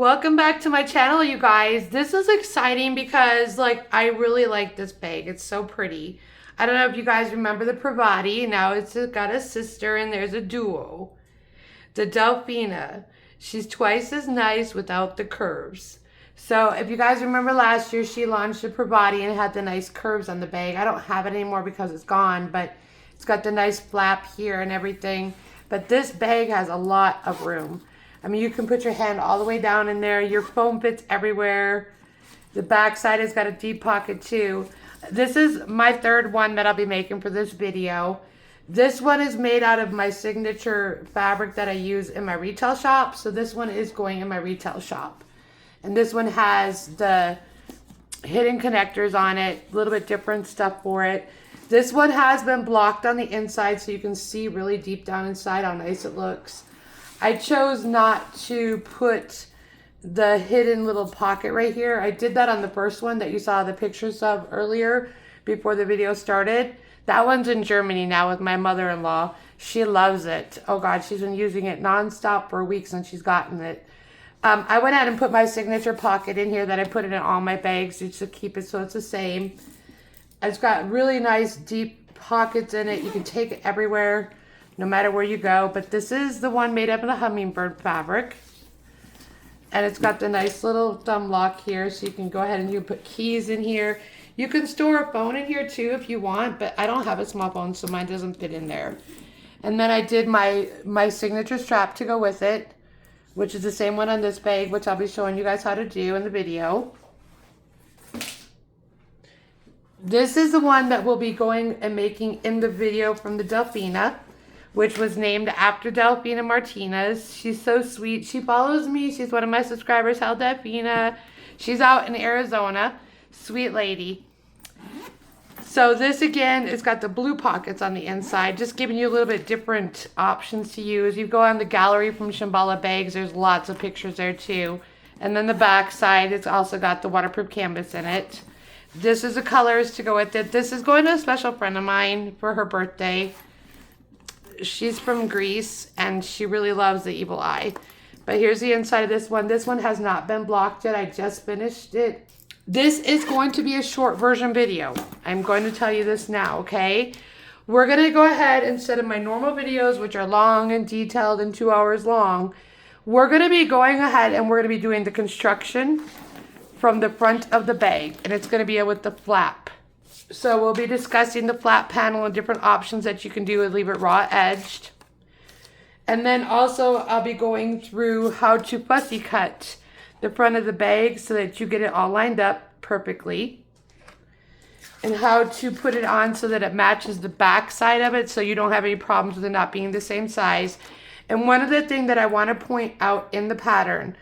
Welcome back to my channel, you guys. This is exciting because I really like this bag. It's so pretty. I don't know if you guys remember the Pravati. Now it's got a sister and there's a duo. The Delphina. She's twice as nice without the curves. So if you guys remember last year, she launched the Pravati and had the nice curves on the bag. I don't have it anymore because it's gone, but it's got the nice flap here and everything. But this bag has a lot of room. I mean, you can put your hand all the way down in there. Your phone fits everywhere. The back side has got a deep pocket too. This is my third one that I'll be making for this video. This one is made out of my signature fabric that I use in my retail shop. So this one is going in my retail shop. And this one has the hidden connectors on it, a little bit different stuff for it. This one has been blocked on the inside so you can see really deep down inside how nice it looks. I chose not to put the hidden little pocket right here. I did that on the first one that you saw the pictures of earlier before the video started. That one's in Germany now with my mother-in-law. She loves it. Oh God, she's been using it nonstop for a week since she's gotten it. I went ahead and put my signature pocket in here that I put it in all my bags just to keep it so it's the same. It's got really nice deep pockets in it. You can take it everywhere, no matter where you go. But this is the one made up of the hummingbird fabric. And it's got the nice little thumb lock here, so you can go ahead and you put keys in here. You can store a phone in here too if you want, but I don't have a small phone, so mine doesn't fit in there. And then I did my signature strap to go with it, which is the same one on this bag, which I'll be showing you guys how to do in the video. This is the one that we'll be going and making in the video from the Delphina, which was named after Delphina Martinez. She's so sweet. She follows me. She's one of my subscribers. How Delphina. She's out in Arizona. Sweet lady. So this again, it's got the blue pockets on the inside, just giving you a little bit different options to use. You go on the gallery from Shamballa Bags. There's lots of pictures there too. And then the back side, it's also got the waterproof canvas in it. This is the colors to go with it. This is going to a special friend of mine for her birthday. She's from Greece and she really loves the evil eye. But here's the inside of this one. This one has not been blocked yet. I just finished it. This is going to be a short version video. I'm going to tell you this now, okay? We're going to go ahead, instead of my normal videos, which are long and detailed and 2 hours long, we're going to be going ahead and we're going to be doing the construction from the front of the bag. And it's going to be with the flap. So we'll be discussing the flap panel and different options that you can do and leave it raw edged. And then also I'll be going through how to fussy cut the front of the bag so that you get it all lined up perfectly. And how to put it on so that it matches the back side of it so you don't have any problems with it not being the same size. And one other thing that I want to point out in the pattern,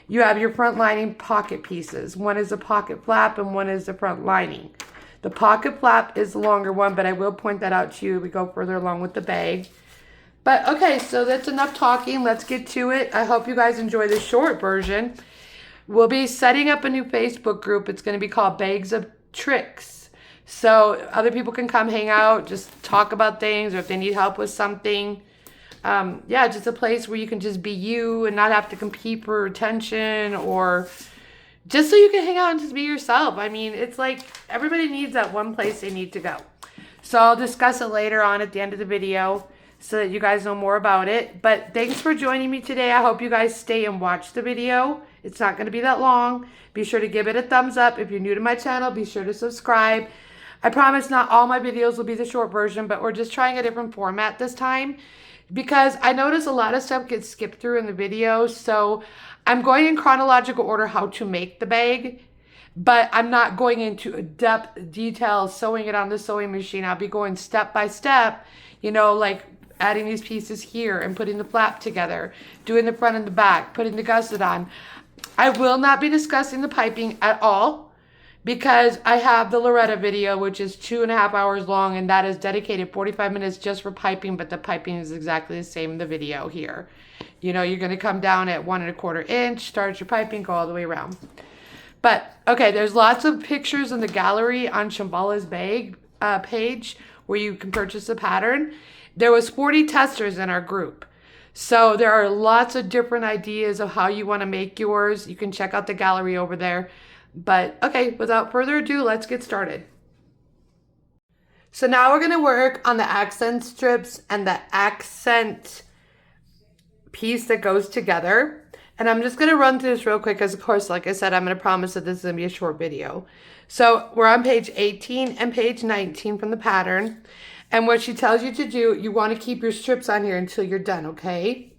you have your front lining pocket pieces. One is the pocket flap and one is the front lining. The pocket flap is the longer one, but I will point that out to you as we go further along with the bag. But okay, so that's enough talking. Let's get to it. I hope you guys enjoy the short version. We'll be setting up a new Facebook group. It's going to be called Bags of Tricks. So other people can come hang out, just talk about things, or if they need help with something. Yeah, just a place where you can just be you and not have to compete for attention, or just so you can hang out and just be yourself. I mean, it's like everybody needs that one place they need to go. So I'll discuss it later on at the end of the video so that you guys know more about it. But thanks for joining me today. I hope you guys stay and watch the video. It's not going to be that long. Be sure to give it a thumbs up. If you're new to my channel, be sure to subscribe. I promise not all my videos will be the short version, but we're just trying a different format this time because I notice a lot of stuff gets skipped through in the video. So I'm going in chronological order how to make the bag, but I'm not going into depth detail sewing it on the sewing machine. I'll be going step by step, you know, like adding these pieces here and putting the flap together, doing the front and the back, putting the gusset on. I will not be discussing the piping at all because I have the Loretta video, which is 2.5 hours long, and that is dedicated 45 minutes just for piping, but the piping is exactly the same in the video here. You know, you're going to come down at 1 1/4 inch, start your piping, go all the way around. But, okay, there's lots of pictures in the gallery on Shamballa's Bag page where you can purchase the pattern. There was 40 testers in our group. So there are lots of different ideas of how you want to make yours. You can check out the gallery over there. But okay, without further ado, let's get started. So now we're going to work on the accent strips and the accent piece that goes together. And I'm just going to run through this real quick because, of course, like I said, I'm going to promise that this is going to be a short video. So we're on page 18 and page 19 from the pattern. And what she tells you to do, you want to keep your strips on here until you're done, okay?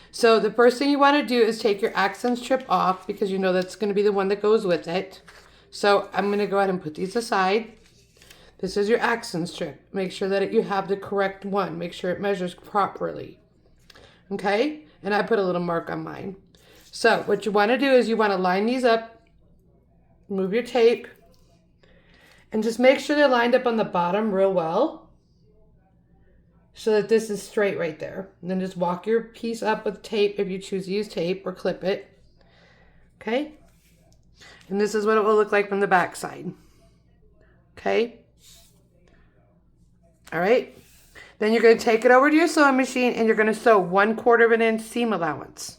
So the first thing you want to do is take your accent strip off because you know that's going to be the one that goes with it. So I'm going to go ahead and put these aside. This is your accent strip. Make sure that you have the correct one. Make sure it measures properly. Okay? And I put a little mark on mine. So what you want to do is you want to line these up. Move your tape. And just make sure they're lined up on the bottom real well. So that this is straight right there. And then just walk your piece up with tape if you choose to use tape or clip it. Okay? And this is what it will look like from the back side. Okay? All right? Then you're going to take it over to your sewing machine and you're going to sew 1/4 of an inch seam allowance.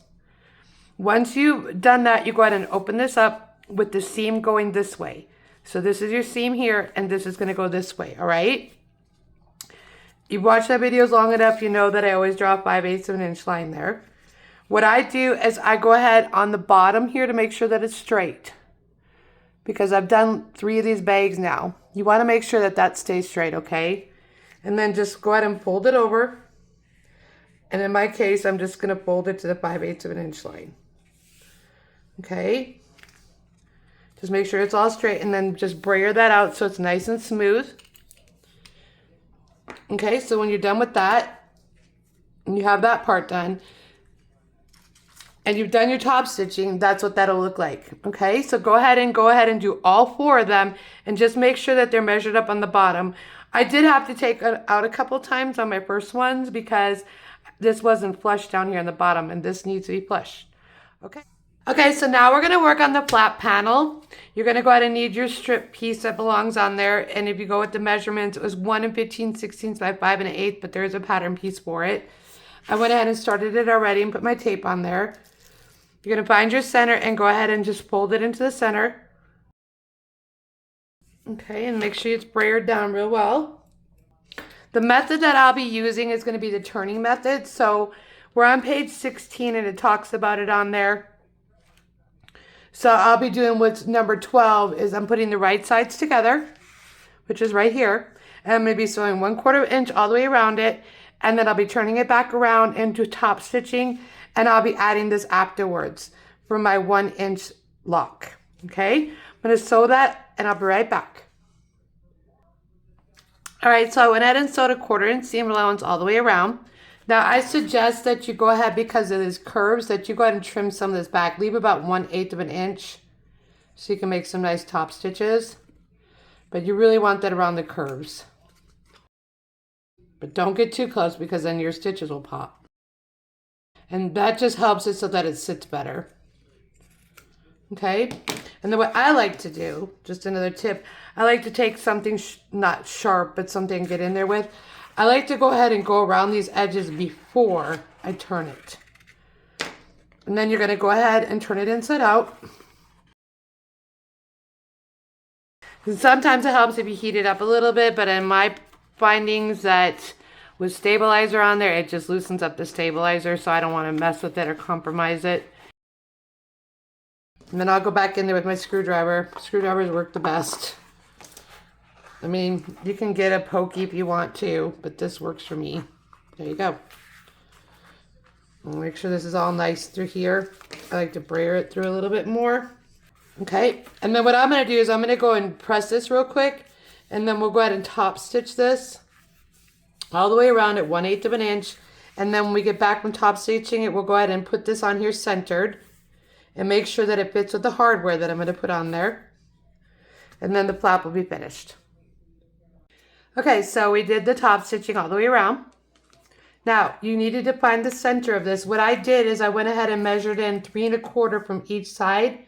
Once you've done that, you go ahead and open this up with the seam going this way. So this is your seam here and this is going to go this way, all right? You've watched my videos long enough, you know that I always draw a 5/8 of an inch line there. What I do is I go ahead on the bottom here to make sure that it's straight. Because I've done 3 of these bags now. You want to make sure that that stays straight, okay? And then just go ahead and fold it over. And in my case, I'm just going to fold it to the 5/8 of an inch line. Okay? Just make sure it's all straight and then just brayer that out so it's nice and smooth. Okay, so when you're done with that, and you have that part done, and you've done your top stitching, that's what that'll look like. Okay, so go ahead and do all 4 of them and just make sure that they're measured up on the bottom. I did have to take it out a couple times on my first ones because this wasn't flush down here on the bottom and this needs to be flush. Okay. Okay, so now we're going to work on the flap panel. You're going to go ahead and need your strip piece that belongs on there. And if you go with the measurements, it was 1 15/16 by 5 1/8, but there is a pattern piece for it. I went ahead and started it already and put my tape on there. You're going to find your center and go ahead and just fold it into the center. Okay, and make sure it's brayered down real well. The method that I'll be using is going to be the turning method. So we're on page 16 and it talks about it on there. So I'll be doing what's number 12 is I'm putting the right sides together, which is right here. And I'm going to be sewing 1/4 inch all the way around it. And then I'll be turning it back around into top stitching. And I'll be adding this afterwards for my 1 inch lock. Okay, I'm going to sew that and I'll be right back. All right, so I went ahead and sewed a 1/4 inch seam allowance all the way around. Now I suggest that you go ahead, because of these curves, that you go ahead and trim some of this back. Leave about 1/8 of an inch so you can make some nice top stitches. But you really want that around the curves. But don't get too close because then your stitches will pop. And that just helps it so that it sits better. Okay? And then what I like to do, just another tip, I like to take something not sharp, but something to get in there with. I like to go ahead and go around these edges before I turn it. And then you're going to go ahead and turn it inside out. And sometimes it helps if you heat it up a little bit, but in my findings that with stabilizer on there, it just loosens up the stabilizer, so I don't want to mess with it or compromise it. And then I'll go back in there with my screwdriver. Screwdrivers work the best. I mean, you can get a pokey if you want to, but this works for me. There you go. I'll make sure this is all nice through here. I like to brayer it through a little bit more. Okay, and then what I'm going to do is I'm going to go and press this real quick, and then we'll go ahead and top stitch this all the way around at 1/8 of an inch. And then when we get back from top stitching it, we'll go ahead and put this on here centered and make sure that it fits with the hardware that I'm going to put on there. And then the flap will be finished. Okay, so we did the top stitching all the way around. Now, you needed to find the center of this. What I did is I went ahead and measured in 3 1/4 from each side,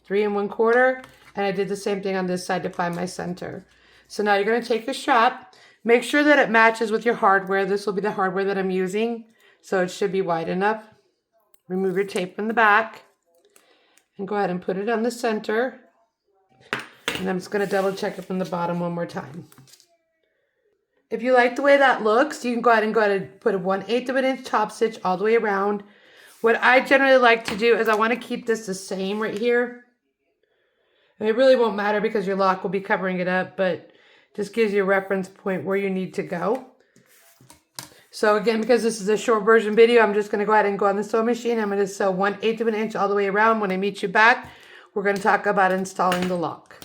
3 1/4, and I did the same thing on this side to find my center. So now you're going to take your strap, make sure that it matches with your hardware. This will be the hardware that I'm using. So it should be wide enough. Remove your tape from the back and go ahead and put it on the center. And I'm just going to double check it from the bottom one more time. If you like the way that looks, you can go ahead and put a 1/8 of an inch top stitch all the way around. What I generally like to do is I want to keep this the same right here. And it really won't matter because your lock will be covering it up, but just gives you a reference point where you need to go. So again, because this is a short version video, I'm just going to go ahead and go on the sewing machine. I'm going to sew 1/8 of an inch all the way around. When I meet you back, we're going to talk about installing the lock.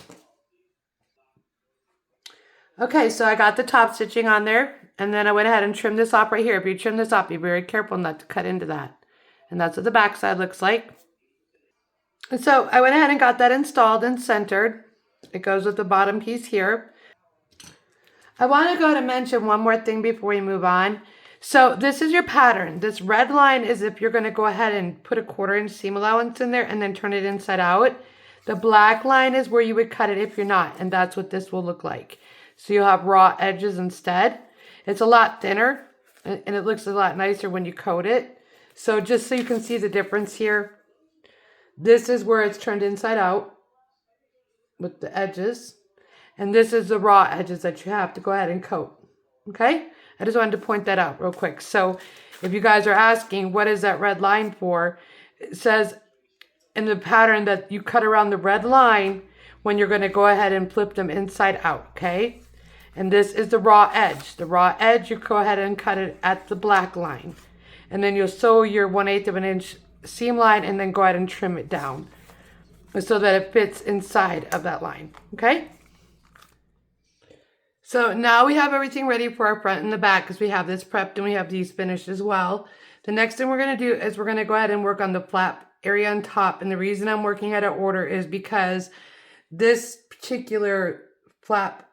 Okay, so I got the top stitching on there, and then I went ahead and trimmed this off right here. If you trim this off, be very careful not to cut into that. And that's what the back side looks like. And so I went ahead and got that installed and centered. It goes with the bottom piece here. I want to go ahead and mention one more thing before we move on. So this is your pattern. This red line is if you're going to go ahead and put a 1/4 inch seam allowance in there and then turn it inside out. The black line is where you would cut it if you're not, and that's what this will look like. So you'll have raw edges instead. It's a lot thinner, and it looks a lot nicer when you coat it. So just so you can see the difference here, this is where it's turned inside out with the edges. And this is the raw edges that you have to go ahead and coat. Okay? I just wanted to point that out real quick. So if you guys are asking, what is that red line for? It says in the pattern that you cut around the red line when you're going to go ahead and flip them inside out. Okay? And this is the raw edge. The raw edge, you go ahead and cut it at the black line. And then you'll sew your 1/8 of an inch seam line and then go ahead and trim it down so that it fits inside of that line. Okay? So now we have everything ready for our front and the back because we have this prepped and we have these finished as well. The next thing we're going to do is we're going to go ahead and work on the flap area on top. And the reason I'm working out of order is because this particular flap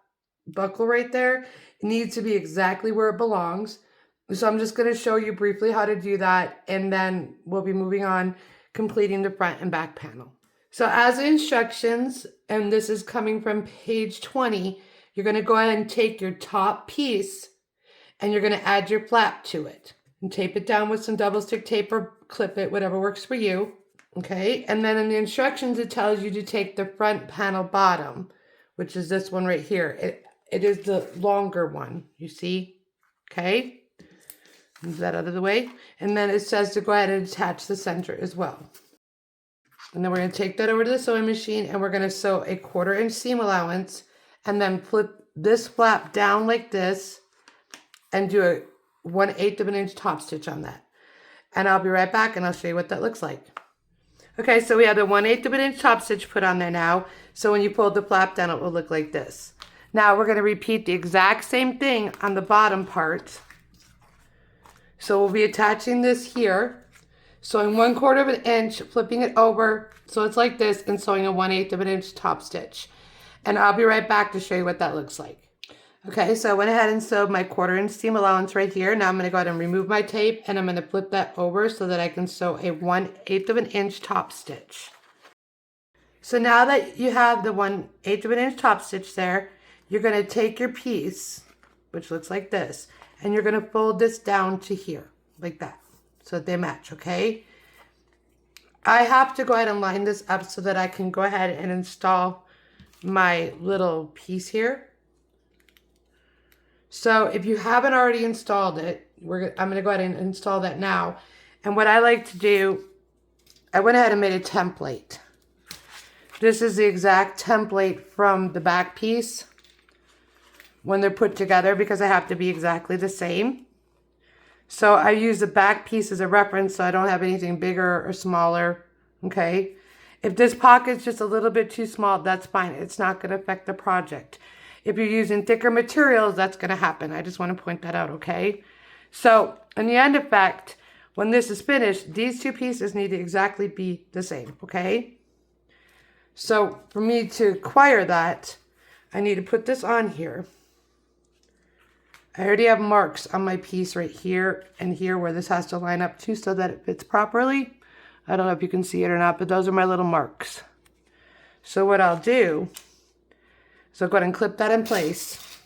buckle right there needs to be exactly where it belongs. So I'm just going to show you briefly how to do that, and then we'll be moving on, completing the front and back panel. So as the instructions, and this is coming from page 20, you're going to go ahead and take your top piece and you're going to add your flap to it and tape it down with some double stick tape or clip it, whatever works for you. Okay, and then in the instructions it tells you to take the front panel bottom, which is this one right here. It is the longer one, you see? Okay, move that out of the way. And then it says to go ahead and attach the center as well. And then we're going to take that over to the sewing machine and we're going to sew a 1/4 inch seam allowance and then flip this flap down like this and do a 1/8 of an inch top stitch on that. And I'll be right back and I'll show you what that looks like. Okay, so we have the 1/8 of an inch top stitch put on there now. So when you pull the flap down, it will look like this. Now we're going to repeat the exact same thing on the bottom part. So we'll be attaching this here, sewing 1/4 of an inch, flipping it over so it's like this, and sewing a 1/8 of an inch top stitch. And I'll be right back to show you what that looks like. Okay, so I went ahead and sewed my 1/4 inch seam allowance right here. Now I'm going to go ahead and remove my tape and I'm going to flip that over so that I can sew a 1/8 of an inch top stitch. So now that you have the 1/8 of an inch top stitch there, you're going to take your piece, which looks like this, and you're going to fold this down to here, like that, so that they match, okay? I have to go ahead and line this up so that I can go ahead and install my little piece here. So if you haven't already installed it, I'm going to go ahead and install that now. And what I like to do, I went ahead and made a template. This is the exact template from the back piece when they're put together because I have to be exactly the same. So I use the back piece as a reference so I don't have anything bigger or smaller, okay? If this pocket's just a little bit too small, that's fine. It's not going to affect the project. If you're using thicker materials, that's going to happen. I just want to point that out, okay? So in the end effect, when this is finished, these two pieces need to exactly be the same, okay? So for me to acquire that, I need to put this on here. I already have marks on my piece right here and here where this has to line up to so that it fits properly. I don't know if you can see it or not, but those are my little marks. So what I'll do is I'll go ahead and clip that in place.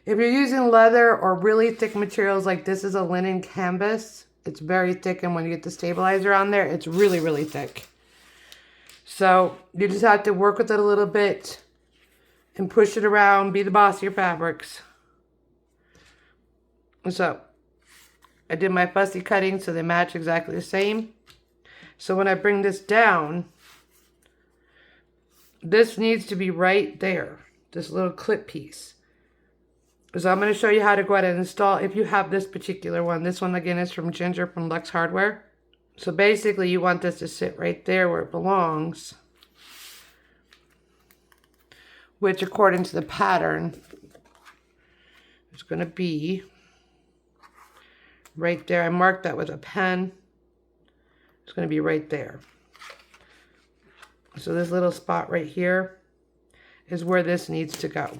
If you're using leather or really thick materials, like this is a linen canvas, it's very thick, and when you get the stabilizer on there, it's really, really thick. So you just have to work with it a little bit and push it around, be the boss of your fabrics. So I did my fussy cutting so they match exactly the same. So when I bring this down, this needs to be right there, this little clip piece. So I'm going to show you how to go ahead and install, if you have this particular one. This one again is from Ginger from Lux Hardware. So basically you want this to sit right there where it belongs, which according to the pattern is going to be right there. I marked that with a pen. It's going to be right there. So this little spot right here is where this needs to go.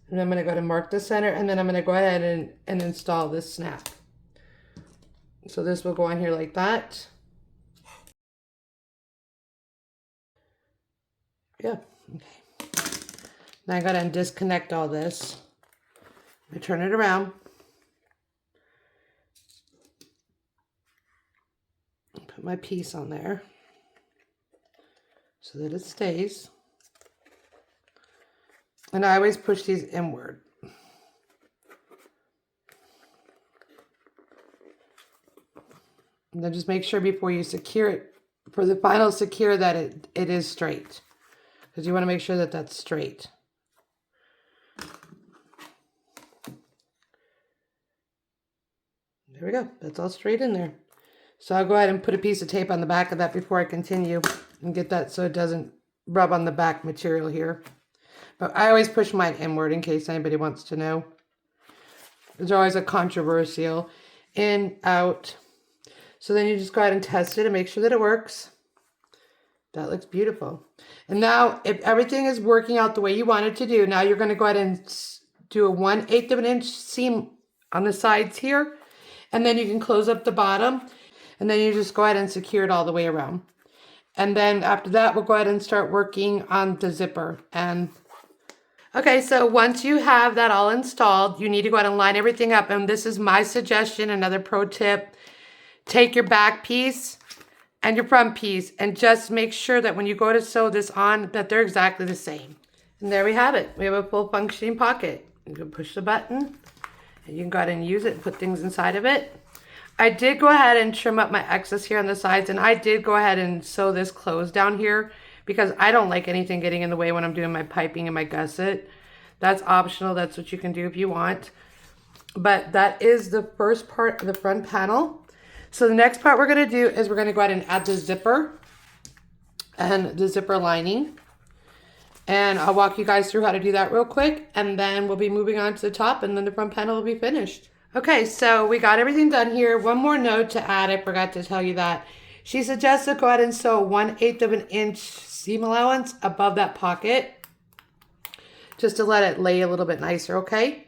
And I'm going to go ahead and mark the center, and then I'm going to go ahead and install this snap. So this will go on here like that. Yeah, okay. Now I got to disconnect all this. I turn it around. Put my piece on there so that it stays. And I always push these inward. And then just make sure before you secure it, for the final secure, that it is straight. Because you want to make sure that that's straight. There we go. That's all straight in there. So I'll go ahead and put a piece of tape on the back of that before I continue and get that so it doesn't rub on the back material here. But I always push mine inward in case anybody wants to know. There's always a controversial in, out. So then you just go ahead and test it and make sure that it works. That looks beautiful. And now if everything is working out the way you want it to do, now you're going to go ahead and do a 1/8 of an inch seam on the sides here. And then you can close up the bottom. And then you just go ahead and secure it all the way around. And then after that, we'll go ahead and start working on the zipper. And okay, so once you have that all installed, you need to go ahead and line everything up. And this is my suggestion, another pro tip. Take your back piece and your front piece and just make sure that when you go to sew this on, that they're exactly the same. And there we have it. We have a full functioning pocket. You can push the button and you can go ahead and use it and put things inside of it. I did go ahead and trim up my excess here on the sides, and I did go ahead and sew this closed down here because I don't like anything getting in the way when I'm doing my piping and my gusset. That's optional. That's what you can do if you want. But that is the first part of the front panel. So the next part we're going to do is we're going to go ahead and add the zipper and the zipper lining. And I'll walk you guys through how to do that real quick, and then we'll be moving on to the top, and then the front panel will be finished. Okay, so we got everything done here. One more note to add, I forgot to tell you that. She suggests to go ahead and sew 1/8 of an inch seam allowance above that pocket, just to let it lay a little bit nicer, okay?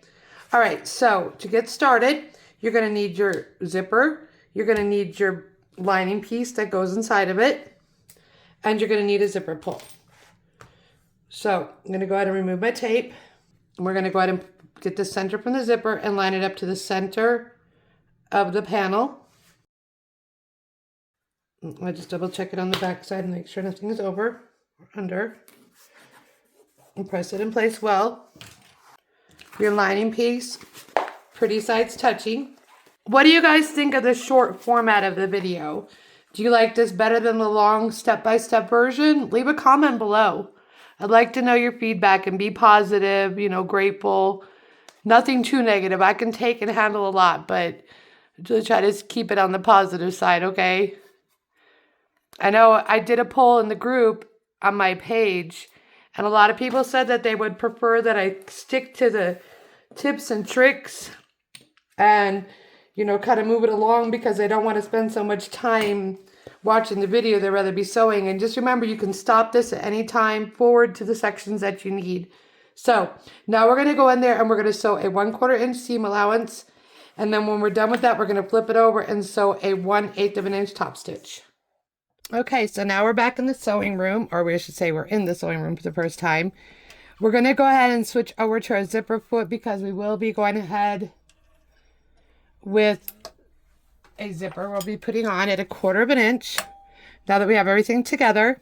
All right, so to get started, you're gonna need your zipper, you're gonna need your lining piece that goes inside of it, and you're gonna need a zipper pull. So I'm gonna go ahead and remove my tape, and we're gonna go ahead and get the center from the zipper and line it up to the center of the panel. I just double check it on the back side and make sure nothing is over or under. And press it in place well. Your lining piece, pretty sides touching. What do you guys think of the short format of the video? Do you like this better than the long step-by-step version? Leave a comment below. I'd like to know your feedback and be positive, you know, grateful. Nothing too negative. I can take and handle a lot, but just try to keep it on the positive side, okay? I know I did a poll in the group on my page, and a lot of people said that they would prefer that I stick to the tips and tricks and, you know, kind of move it along because they don't want to spend so much time watching the video. They'd rather be sewing. And just remember, you can stop this at any time, forward to the sections that you need. So now we're going to go in there and we're going to sew a 1/4 inch seam allowance. And then when we're done with that, we're going to flip it over and sew a 1/8 of an inch top stitch. Okay, so now we're back in the sewing room, or we should say we're in the sewing room for the first time. We're going to go ahead and switch over to our zipper foot because we will be going ahead with a zipper we'll be putting on at 1/4 of an inch. Now that we have everything together,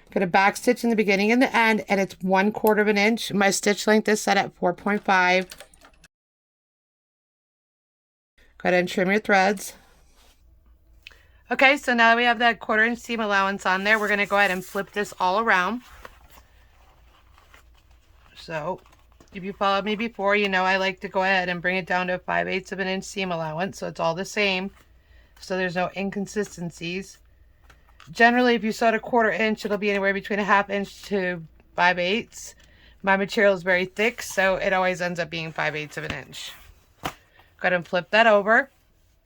I'm going to back stitch in the beginning and the end, and it's 1/4 of an inch. My stitch length is set at 4.5. Go ahead and trim your threads. Okay, so now that we have that 1/4 inch seam allowance on there, we're going to go ahead and flip this all around. So if you followed me before, you know I like to go ahead and bring it down to a 5/8 of an inch seam allowance, so it's all the same, so there's no inconsistencies. Generally, if you sew at 1/4 inch, it'll be anywhere between a 1/2 inch to 5/8. My material is very thick, so it always ends up being 5/8 of an inch. Go ahead and flip that over,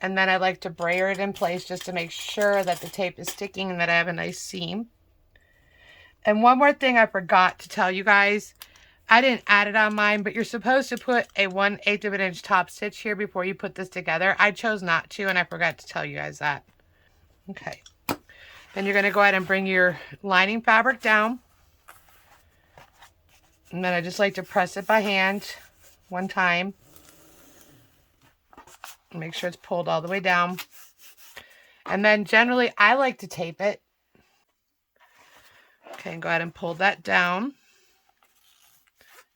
and then I like to brayer it in place just to make sure that the tape is sticking and that I have a nice seam. And one more thing I forgot to tell you guys. I didn't add it on mine, but you're supposed to put a 1/8 of an inch top stitch here before you put this together. I chose not to, and I forgot to tell you guys that. Okay. Then you're going to go ahead and bring your lining fabric down. And then I just like to press it by hand one time. Make sure it's pulled all the way down. And then generally I like to tape it. Okay, and go ahead and pull that down.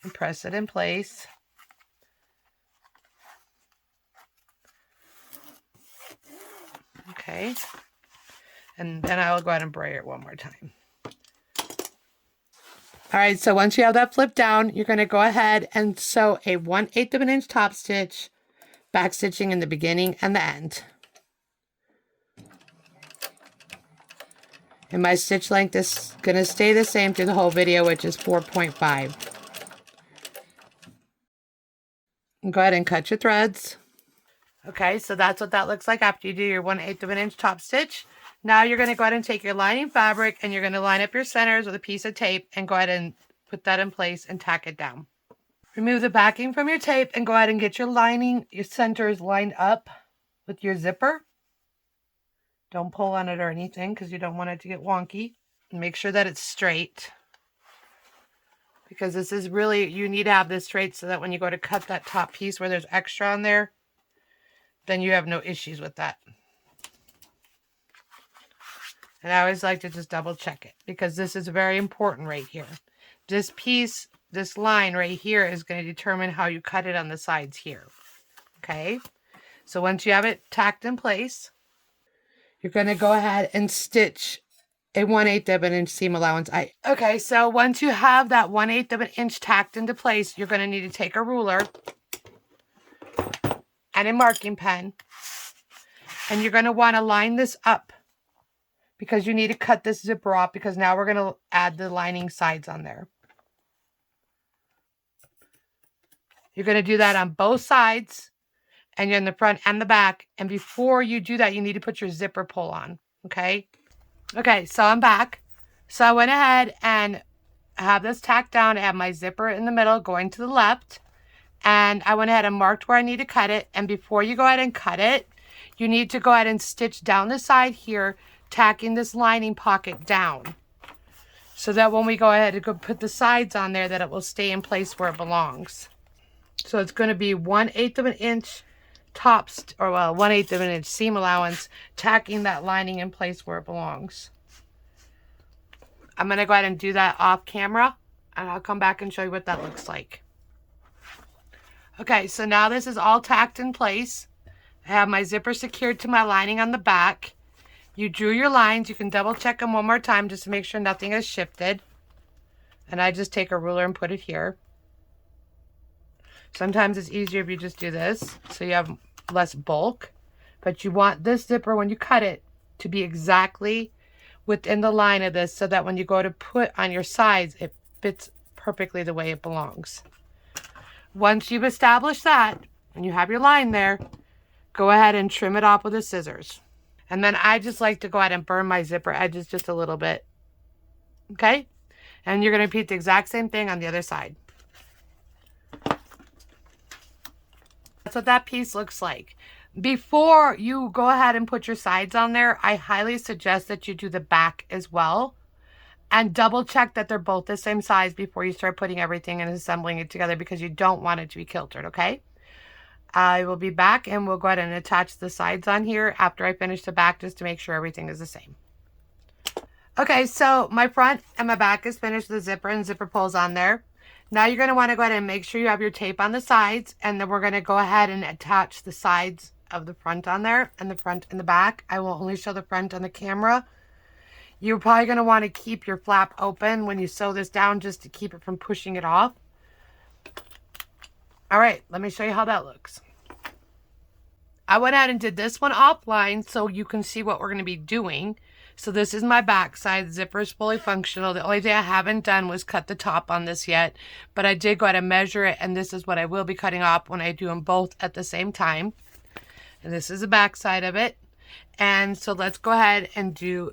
And press it in place. Okay. And then I'll go ahead and brayer it one more time. All right, so once you have that flipped down, you're going to go ahead and sew a 1/8 of an inch top stitch, back stitching in the beginning and the end. And my stitch length is going to stay the same through the whole video, which is 4.5. Go ahead and cut your threads. Okay, so that's what that looks like after you do your 1/8 of an inch top stitch. Now you're going to go ahead and take your lining fabric and you're going to line up your centers with a piece of tape and go ahead and put that in place and tack it down. Remove the backing from your tape and go ahead and get your lining, your centers lined up with your zipper. Don't pull on it or anything because you don't want it to get wonky. And make sure that it's straight. Because this is really, you need to have this straight so that when you go to cut that top piece where there's extra on there, then you have no issues with that. And I always like to just double check it because this is very important right here. This piece, this line right here is going to determine how you cut it on the sides here. Okay. So once you have it tacked in place, you're going to go ahead and stitch a 1/8 of an inch seam allowance. Okay, so once you have that 1/8 of an inch tacked into place, you're going to need to take a ruler and a marking pen, and you're going to want to line this up because you need to cut this zipper off because now we're going to add the lining sides on there. You're going to do that on both sides, and you're in the front and the back, and before you do that, you need to put your zipper pull on, okay? Okay, so I'm back. So I went ahead and have this tacked down. I have my zipper in the middle going to the left. And I went ahead and marked where I need to cut it. And before you go ahead and cut it, you need to go ahead and stitch down the side here, tacking this lining pocket down. So that when we go ahead and go put the sides on there, that it will stay in place where it belongs. So it's going to be 1/8 of an inch tops, or well, 1/8 of an inch seam allowance, tacking that lining in place where it belongs. I'm going to go ahead and do that off camera, and I'll come back and show you what that looks like. Okay, so now this is all tacked in place. I have my zipper secured to my lining on the back. You drew your lines. You can double check them one more time just to make sure nothing has shifted. And I just take a ruler and put it here. Sometimes it's easier if you just do this, so you have less bulk. But you want this zipper, when you cut it, to be exactly within the line of this so that when you go to put on your sides, it fits perfectly the way it belongs. Once you've established that, and you have your line there, go ahead and trim it off with the scissors. And then I just like to go ahead and burn my zipper edges just a little bit. Okay? And you're going to repeat the exact same thing on the other side. That's what that piece looks like. Before you go ahead and put your sides on there, I highly suggest that you do the back as well. And double check that they're both the same size before you start putting everything and assembling it together, because you don't want it to be kiltered, okay? I will be back and we'll go ahead and attach the sides on here after I finish the back, just to make sure everything is the same. Okay, so my front and my back is finished. The zipper and zipper pulls on there. Now you're going to want to go ahead and make sure you have your tape on the sides, and then we're going to go ahead and attach the sides of the front on there, and the front and the back. I will only show the front on the camera. You're probably going to want to keep your flap open when you sew this down, just to keep it from pushing it off. All right, let me show you how that looks. I went ahead and did this one offline so you can see what we're going to be doing. So this is my back side. The zipper is fully functional. The only thing I haven't done was cut the top on this yet, but I did go ahead and measure it, and this is what I will be cutting off when I do them both at the same time. And this is the back side of it. And so let's go ahead and do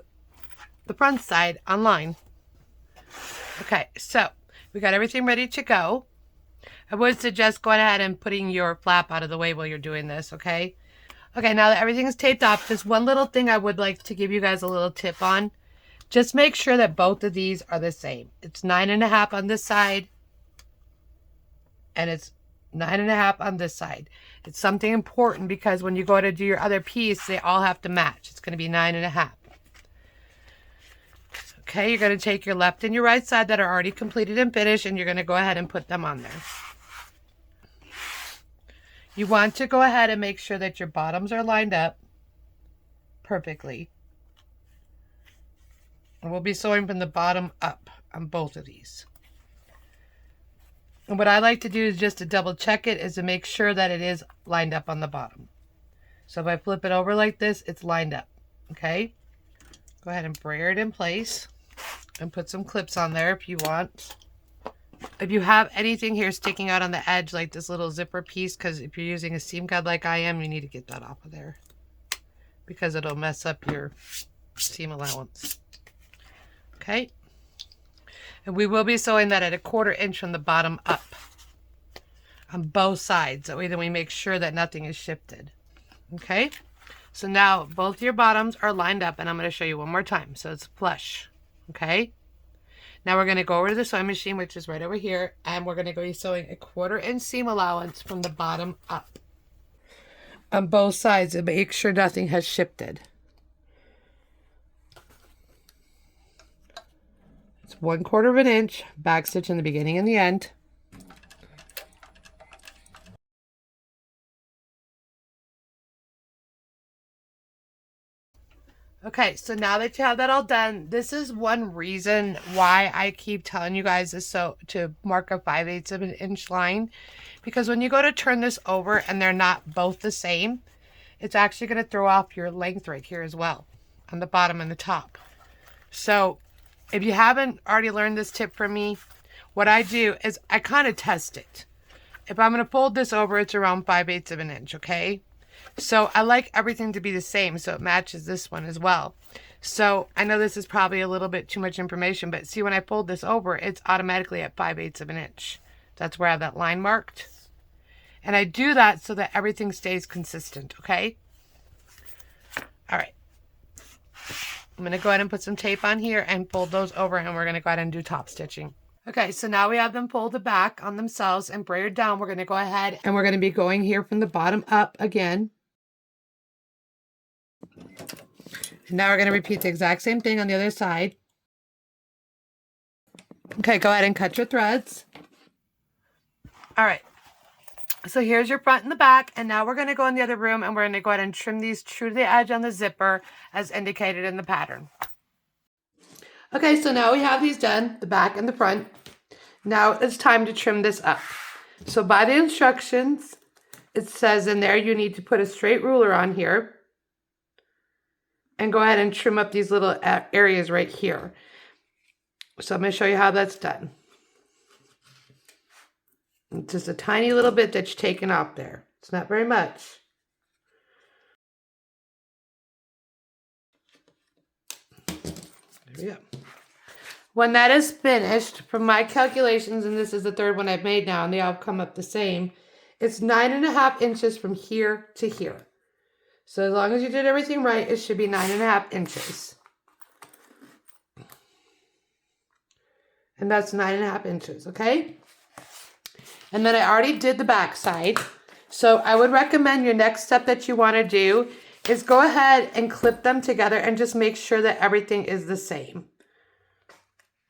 the front side online. Okay, so we got everything ready to go. I would suggest going ahead and putting your flap out of the way while you're doing this, okay? Okay, now that everything is taped off, just one little thing I would like to give you guys a little tip on. Just make sure that both of these are the same. It's 9.5 on this side, and it's 9.5 on this side. It's something important, because when you go to do your other piece, they all have to match. It's going to be 9.5. Okay, you're going to take your left and your right side that are already completed and finished, and you're going to go ahead and put them on there. You want to go ahead and make sure that your bottoms are lined up perfectly. And we'll be sewing from the bottom up on both of these. And what I like to do is just to double check it, is to make sure that it is lined up on the bottom. So if I flip it over like this, it's lined up. Okay? Go ahead and brayer it in place and put some clips on there if you want. If you have anything here sticking out on the edge, like this little zipper piece, because if you're using a seam guide like I am, you need to get that off of there, because it'll mess up your seam allowance. Okay. And we will be sewing that at 1/4 inch from the bottom up on both sides. That way then we make sure that nothing is shifted. Okay. So now both your bottoms are lined up, and I'm going to show you one more time. So it's flush. Okay. Now we're going to go over to the sewing machine, which is right over here, and we're going to go be sewing a 1/4 inch seam allowance from the bottom up on both sides, and make sure nothing has shifted. It's 1/4 inch back stitch in the beginning and the end. Okay, so now that you have that all done, this is one reason why I keep telling you guys this, so to mark a 5/8 of an inch line, because when you go to turn this over and they're not both the same, it's actually going to throw off your length right here as well on the bottom and the top. So if you haven't already learned this tip from me, what I do is I kind of test it. If I'm going to fold this over, it's around 5/8 of an inch, okay? So I like everything to be the same, so it matches this one as well. So I know this is probably a little bit too much information, but see, when I fold this over, it's automatically at 5/8 of an inch. That's where I have that line marked. And I do that so that everything stays consistent, okay? All right. I'm going to go ahead and put some tape on here and fold those over, and we're going to go ahead and do top stitching. Okay, so now we have them folded back on themselves and braided down. We're going to go ahead and we're going to be going here from the bottom up again. And now we're going to repeat the exact same thing on the other side. Okay, go ahead and cut your threads. All right. So here's your front and the back, and now we're going to go in the other room and we're going to go ahead and trim these true to the edge on the zipper as indicated in the pattern. Okay, so now we have these done, the back and the front. Now it's time to trim this up. So by the instructions, it says in there you need to put a straight ruler on here and go ahead and trim up these little areas right here. So I'm going to show you how that's done. It's just a tiny little bit that's taken off there. It's not very much. There we go. When that is finished, from my calculations, and this is the third one I've made now, and they all come up the same, it's 9.5 inches from here to here. So as long as you did everything right, it should be 9.5 inches. And that's 9.5 inches, okay? And then I already did the back side. So I would recommend your next step that you want to do is go ahead and clip them together and just make sure that everything is the same.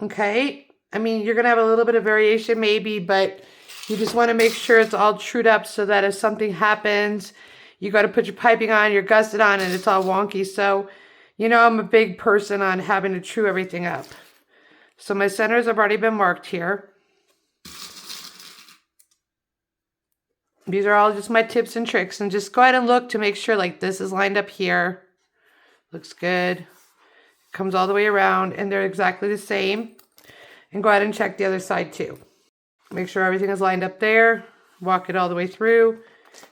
Okay? I mean, you're going to have a little bit of variation maybe, but you just want to make sure it's all trued up so that if something happens, you got to put your piping on, your gusset on, and it's all wonky. So, you know, I'm a big person on having to true everything up. So my centers have already been marked here. These are all just my tips and tricks. And just go ahead and look to make sure like this is lined up here. Looks good. Comes all the way around and they're exactly the same. And go ahead and check the other side too. Make sure everything is lined up there. Walk it all the way through.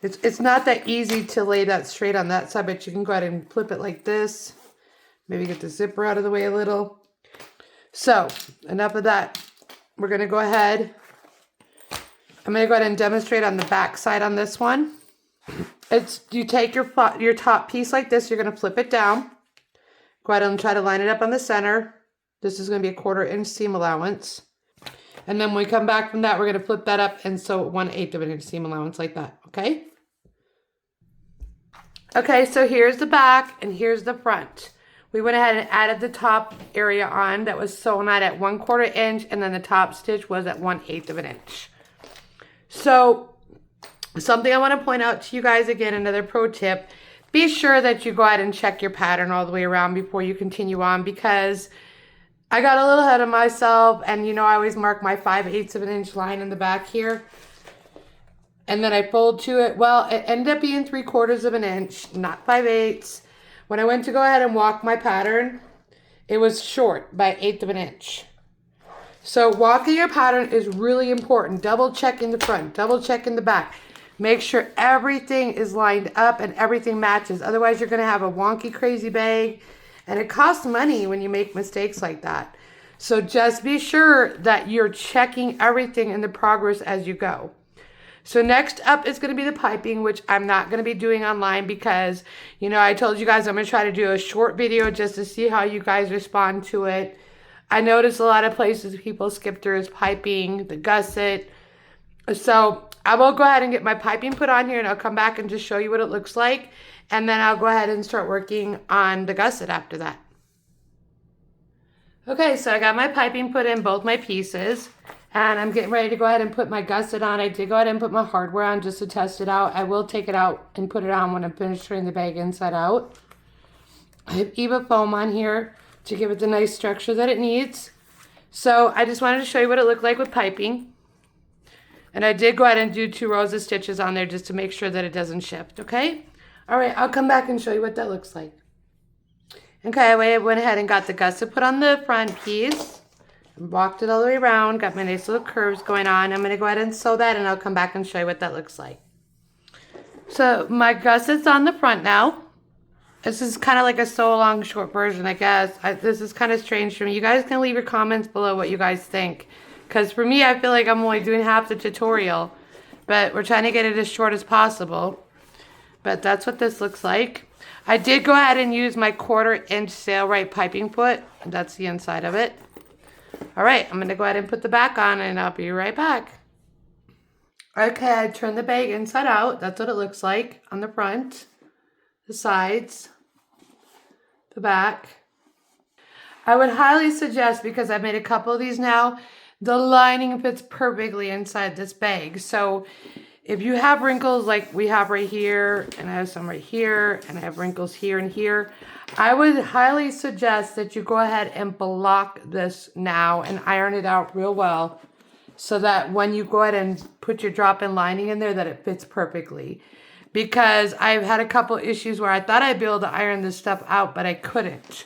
It's not that easy to lay that straight on that side, but you can go ahead and flip it like this. Maybe get the zipper out of the way a little. So, enough of that. We're going to go ahead. I'm going to go ahead and demonstrate on the back side on this one. You take your top piece like this. You're going to flip it down. Go ahead and try to line it up on the center. This is going to be a 1/4 inch seam allowance. And then when we come back from that, we're going to flip that up and sew 1/8 of an inch seam allowance like that. Okay? Okay, so here's the back and here's the front. We went ahead and added the top area on that was sewn on at 1/4 inch, and then the top stitch was at 1/8 of an inch. So something I want to point out to you guys again, another pro tip, be sure that you go ahead and check your pattern all the way around before you continue on, because I got a little ahead of myself, and you know I always mark my 5/8 of an inch line in the back here. And then I fold to it. Well, it ended up being 3/4 of an inch, not 5/8. When I went to go ahead and walk my pattern, it was short by 1/8 of an inch. So walking your pattern is really important. Double check in the front, double check in the back. Make sure everything is lined up and everything matches. Otherwise, you're going to have a wonky, crazy bag. And it costs money when you make mistakes like that. So just be sure that you're checking everything in the progress as you go. So next up is going to be the piping, which I'm not going to be doing online because, you know, I told you guys I'm going to try to do a short video just to see how you guys respond to it. I noticed a lot of places people skip through is piping, the gusset. So I will go ahead and get my piping put on here and I'll come back and just show you what it looks like. And then I'll go ahead and start working on the gusset after that. Okay, so I got my piping put in both my pieces. And I'm getting ready to go ahead and put my gusset on. I did go ahead and put my hardware on just to test it out. I will take it out and put it on when I'm finished turning the bag inside out. I have Eva foam on here to give it the nice structure that it needs. So I just wanted to show you what it looked like with piping. And I did go ahead and do 2 rows of stitches on there just to make sure that it doesn't shift, okay? All right, I'll come back and show you what that looks like. Okay, I went ahead and got the gusset put on the front piece. Walked it all the way around, got my nice little curves going on. I'm going to go ahead and sew that and I'll come back and show you what that looks like. So my gusset's on the front now. This is kind of like a sew along short version, I guess. This is kind of strange for me. You guys can leave your comments below what you guys think. Because for me, I feel like I'm only doing half the tutorial. But we're trying to get it as short as possible. But that's what this looks like. I did go ahead and use my 1/4 inch sailrite piping foot. That's the inside of it. All right, I'm going to go ahead and put the back on and I'll be right back. Okay, I turned the bag inside out. That's what it looks like on the front, the sides, the back. I would highly suggest, because I've made a couple of these now, the lining fits perfectly inside this bag. So if you have wrinkles like we have right here, and I have some right here, and I have wrinkles here and here, I would highly suggest that you go ahead and block this now and iron it out real well so that when you go ahead and put your drop-in lining in there that it fits perfectly. Because I've had a couple issues where I thought I'd be able to iron this stuff out, but I couldn't.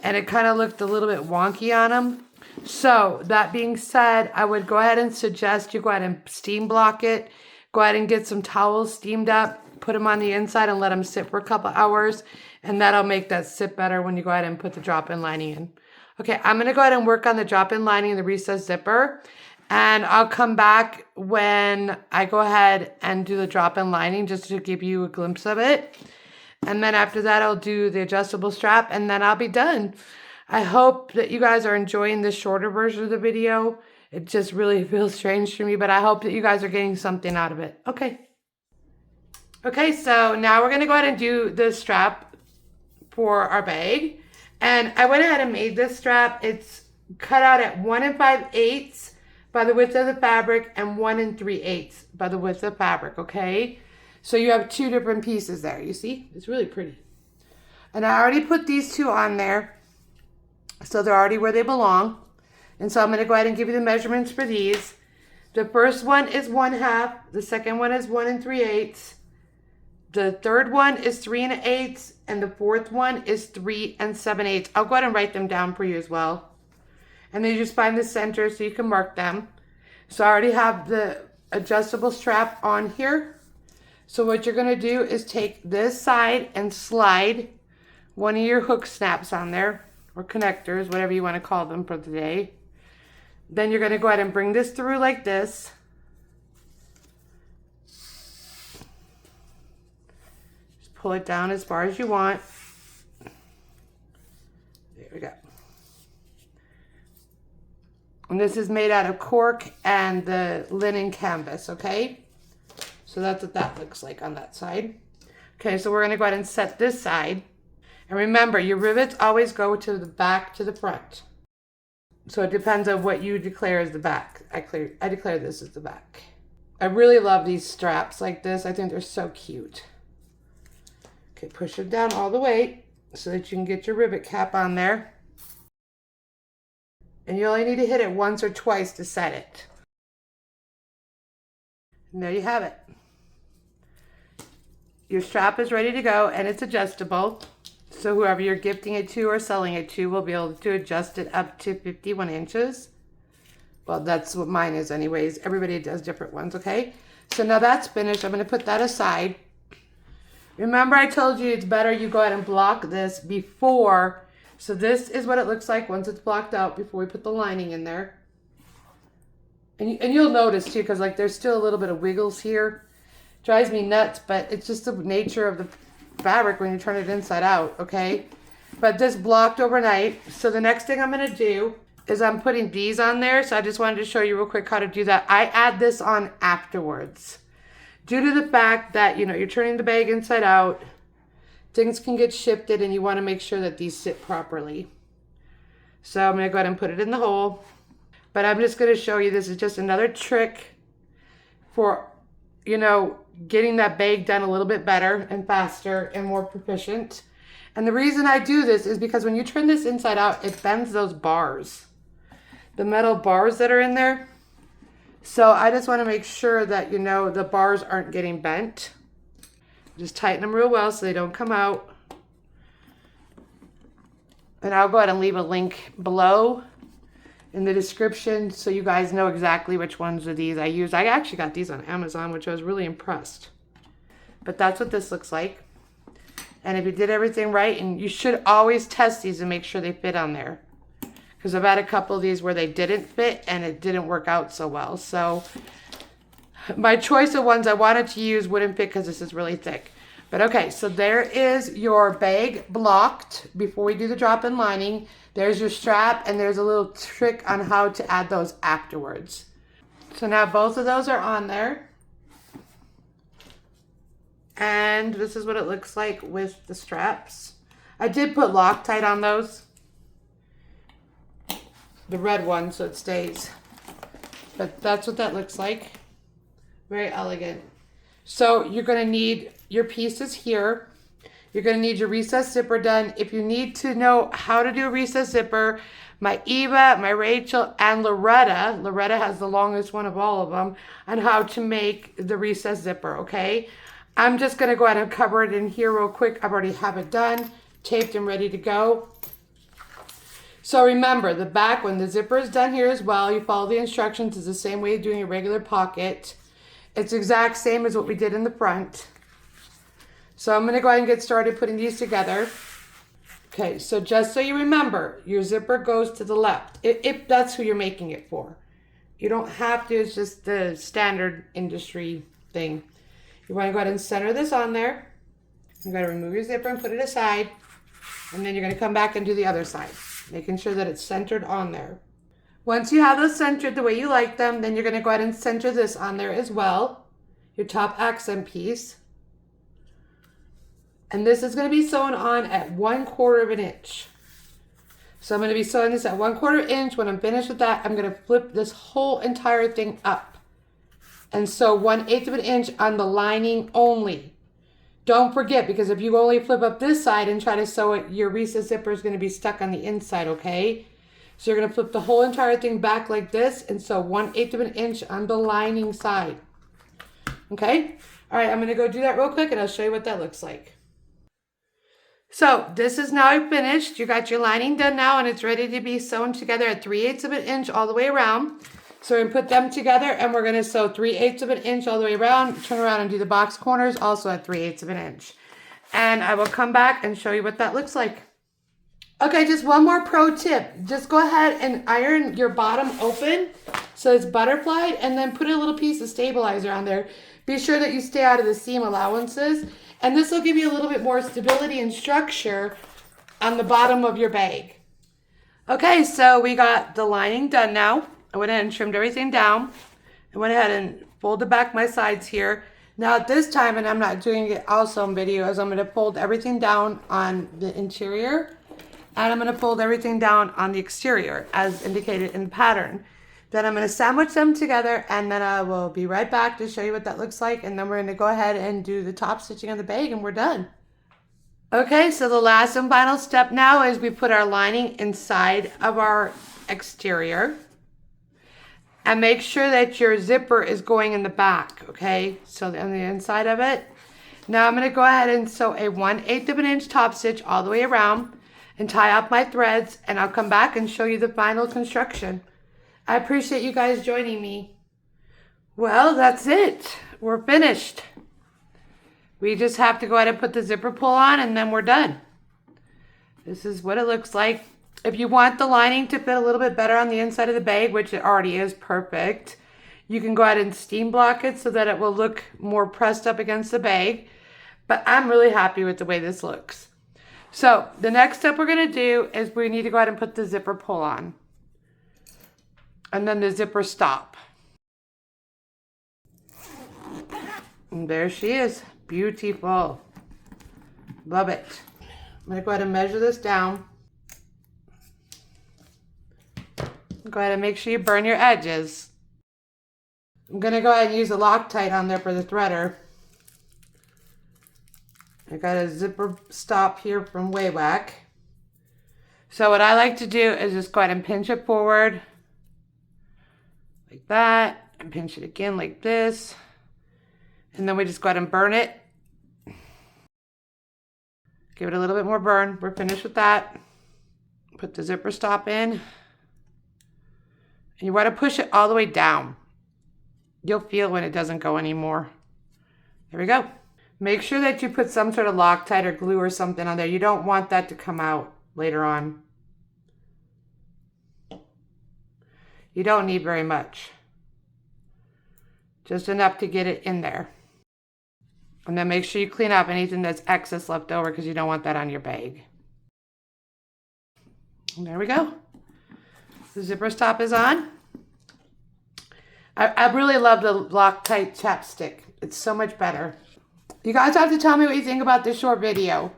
And it kind of looked a little bit wonky on them. So that being said, I would go ahead and suggest you go ahead and steam block it. Go ahead and get some towels steamed up, put them on the inside and let them sit for a couple hours. And that'll make that sit better when you go ahead and put the drop-in lining in. Okay, I'm going to go ahead and work on the drop-in lining and the recessed zipper. And I'll come back when I go ahead and do the drop-in lining just to give you a glimpse of it. And then after that, I'll do the adjustable strap and then I'll be done. I hope that you guys are enjoying the shorter version of the video. It just really feels strange to me, but I hope that you guys are getting something out of it. Okay. Okay, so now we're going to go ahead and do the strap for our bag. And I went ahead and made this strap. It's cut out at 1 5/8 by the width of the fabric and 1 3/8 by the width of the fabric, okay? So you have 2 different pieces there, you see? It's really pretty. And I already put these 2 on there, so they're already where they belong. And so I'm going to go ahead and give you the measurements for these. The first one is 1/2. The second one is 1 3/8. The third one is 3 1/8. And the fourth one is 3 7/8. I'll go ahead and write them down for you as well. And then you just find the center so you can mark them. So I already have the adjustable strap on here. So what you're going to do is take this side and slide one of your hook snaps on there, or connectors, whatever you want to call them for the day. Then you're going to go ahead and bring this through like this. Just pull it down as far as you want. There we go. And this is made out of cork and the linen canvas, okay? So that's what that looks like on that side. Okay, so we're going to go ahead and set this side. And remember, your rivets always go to the back to the front. So it depends on what you declare as the back. I declare this as the back. I really love these straps like this. I think they're so cute. Okay, push it down all the way so that you can get your rivet cap on there. And you only need to hit it once or twice to set it. And there you have it. Your strap is ready to go and it's adjustable. So whoever you're gifting it to or selling it to will be able to adjust it up to 51 inches. Well, that's what mine is anyways. Everybody does different ones, okay? So now that's finished. I'm going to put that aside. Remember I told you it's better you go ahead and block this before. So this is what it looks like once it's blocked out before we put the lining in there. And you'll notice too, because like there's still a little bit of wiggles here. Drives me nuts, but it's just the nature of the fabric when you turn it inside out, okay? But this blocked overnight. So the next thing I'm going to do is I'm putting these on there. So I just wanted to show you real quick how to do that. I add this on afterwards. Due to the fact that, you know, you're turning the bag inside out, things can get shifted and you want to make sure that these sit properly. So I'm going to go ahead and put it in the hole. But I'm just going to show you, this is just another trick for, you know, getting that bag done a little bit better and faster and more proficient. And the reason I do this is because when you turn this inside out, it bends those bars, the metal bars that are in there. So I just want to make sure that, you know, the bars aren't getting bent. Just tighten them real well so they don't come out. And I'll go ahead and leave a link below in the description so you guys know exactly which ones of these I use. I actually got these on Amazon, which I was really impressed. But that's what this looks like. And if you did everything right, and you should always test these and make sure they fit on there. Because I've had a couple of these where they didn't fit and it didn't work out so well. So my choice of ones I wanted to use wouldn't fit because this is really thick. But okay, so there is your bag blocked before we do the drop-in lining. There's your strap, and there's a little trick on how to add those afterwards. So now both of those are on there. And this is what it looks like with the straps. I did put Loctite on those. The red one, so it stays. But that's what that looks like. Very elegant. So you're going to need your pieces here. You're going to need your recessed zipper done. If you need to know how to do a recessed zipper, my Eva, my Rachel, and Loretta has the longest one of all of them, on how to make the recessed zipper, okay? I'm just going to go ahead and cover it in here real quick. I've already have it done, taped and ready to go. So remember, the back, when the zipper is done here as well, you follow the instructions. It's the same way of doing a regular pocket. It's exact same as what we did in the front. So I'm going to go ahead and get started putting these together. Okay, so just so you remember, your zipper goes to the left, if that's who you're making it for. You don't have to, it's just the standard industry thing. You want to go ahead and center this on there. You're going to remove your zipper and put it aside. And then you're going to come back and do the other side. making sure that it's centered on there. Once you have those centered the way you like them, then you're going to go ahead and center this on there as well, your top accent piece. And this is going to be sewn on at 1/4 of an inch. So I'm going to be sewing this at 1/4 inch. When I'm finished with that, I'm going to flip this whole entire thing up and sew 1/8 of an inch on the lining only. Don't forget, because if you only flip up this side and try to sew it, your recess zipper is going to be stuck on the inside, okay? So you're going to flip the whole entire thing back like this and sew 1/8 of an inch on the lining side. Okay? All right, I'm going to go do that real quick and I'll show you what that looks like. So this is now finished. You got your lining done now and it's ready to be sewn together at 3/8 of an inch all the way around. So we're going to put them together and we're going to sew 3/8 of an inch all the way around, turn around and do the box corners also at 3/8 of an inch. And I will come back and show you what that looks like. Okay, just one more pro tip. Just go ahead and iron your bottom open so it's butterflied and then put a little piece of stabilizer on there. Be sure that you stay out of the seam allowances. And this will give you a little bit more stability and structure on the bottom of your bag. Okay, so we got the lining done now. I went ahead and trimmed everything down. I went ahead and folded back my sides here. Now at this time, and I'm not doing it also in videos, I'm going to fold everything down on the interior. And I'm going to fold everything down on the exterior as indicated in the pattern. Then I'm going to sandwich them together and then I will be right back to show you what that looks like. And then we're going to go ahead and do the top stitching on the bag and we're done. Okay, so the last and final step now is we put our lining inside of our exterior. And make sure that your zipper is going in the back, okay? So on the inside of it. Now I'm going to go ahead and sew a 1/8 of an inch top stitch all the way around and tie up my threads and I'll come back and show you the final construction. I appreciate you guys joining me. Well, that's it. We're finished. We just have to go ahead and put the zipper pull on and then we're done. This is what it looks like. If you want the lining to fit a little bit better on the inside of the bag, which it already is perfect, you can go ahead and steam block it so that it will look more pressed up against the bag. But I'm really happy with the way this looks. So the next step we're going to do is we need to go ahead and put the zipper pull on. And then the zipper stop. And there she is. Beautiful. Love it. I'm going to go ahead and measure this down. Go ahead and make sure you burn your edges. I'm going to go ahead and use a Loctite on there for the threader. I got a zipper stop here from Waywack. So what I like to do is just go ahead and pinch it forward like that and pinch it again like this. And then we just go ahead and burn it. Give it a little bit more burn. We're finished with that. Put the zipper stop in. And you want to push it all the way down. You'll feel when it doesn't go anymore. There we go. Make sure that you put some sort of Loctite or glue or something on there. You don't want that to come out later on. You don't need very much. Just enough to get it in there. And then make sure you clean up anything that's excess left over because you don't want that on your bag. And there we go. The zipper stop is on. I really love the Loctite chapstick. It's so much better. You guys have to tell me what you think about this short video.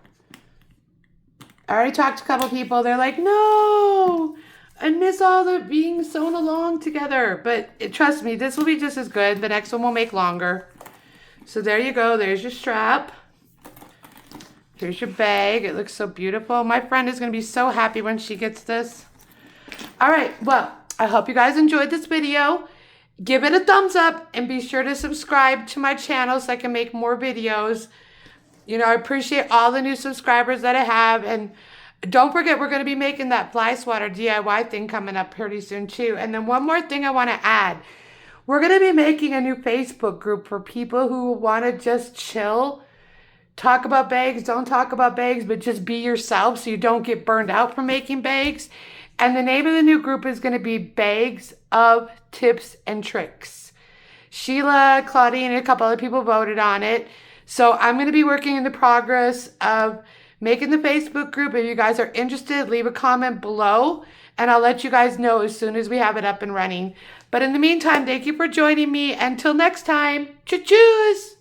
I already talked to a couple people. They're like, no, I miss all the being sewn along together. But trust me, this will be just as good. The next one will make longer. So there you go. There's your strap. Here's your bag. It looks so beautiful. My friend is going to be so happy when she gets this. All right. Well, I hope you guys enjoyed this video. Give it a thumbs up and be sure to subscribe to my channel so I can make more videos. You know, I appreciate all the new subscribers that I have. And don't forget, we're going to be making that fly swatter DIY thing coming up pretty soon too. And then one more thing I want to add. We're going to be making a new Facebook group for people who want to just chill. Talk about bags, don't talk about bags, but just be yourself so you don't get burned out from making bags. And the name of the new group is going to be Bags of Tips and Tricks. Sheila, Claudine, and a couple other people voted on it. So I'm going to be working in the progress of make in the Facebook group. If you guys are interested, leave a comment below, and I'll let you guys know as soon as we have it up and running. But in the meantime, thank you for joining me. Until next time, choo-choos!